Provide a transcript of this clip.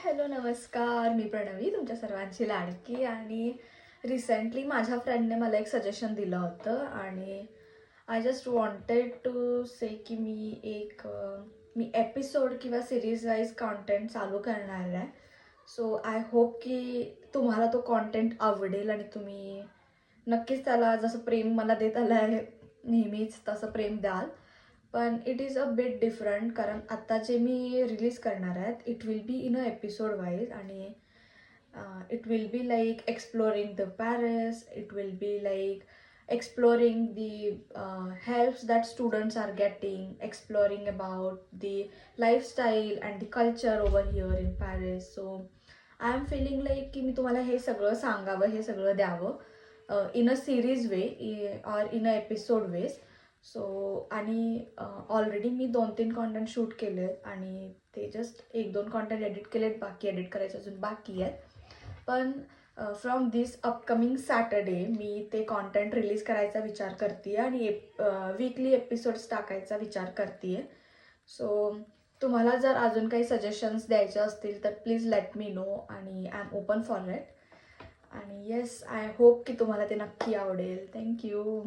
Hello नमस्कार, मी प्रणवी तुमच्या सर्वांची लाडकी. आणि रिसेंटली माझ्या फ्रेंडने मला एक सजेशन दिलं होतं आणि आय जस्ट वॉन्टेड टू से की मी एपिसोड किंवा सिरीज वाईज कॉन्टेंट चालू करणार आहे. सो आय होप की तुम्हाला तो कॉन्टेंट आवडेल आणि तुम्ही नक्कीच त्याला जसं प्रेम मला देत आलं आहे नेहमीच तसं प्रेम द्याल. पण it is a bit different, कारण आत्ता जे मी रिलीज करणार आहेत it will be in a episode wise. आणि it will be like exploring the Paris, it will be like exploring the helps that students are getting, exploring about the lifestyle and the culture over here in Paris. So I am feeling like की मी तुम्हाला हे सगळं सांगावं, हे सगळं द्यावं in a series way or in a episode ways. So आणि already मी 2-3 कॉन्टेंट शूट केले आहेत आणि ते जस्ट 1-2 कॉन्टेंट एडिट केलेत, बाकी एडिट करायचे अजून बाकी आहेत. पण फ्रॉम दिस अपकमिंग सॅटर्डे मी ते कॉन्टेंट रिलीज करायचा विचार करते आणि वीकली एपिसोड्स टाकायचा विचार करते. सो तुम्हाला जर अजून काही सजेशन्स द्यायचे असतील तर प्लीज लेट मी नो आणि I am open for it. आणि येस, आय होप की तुम्हाला ते नक्की आवडेल. थँक्यू.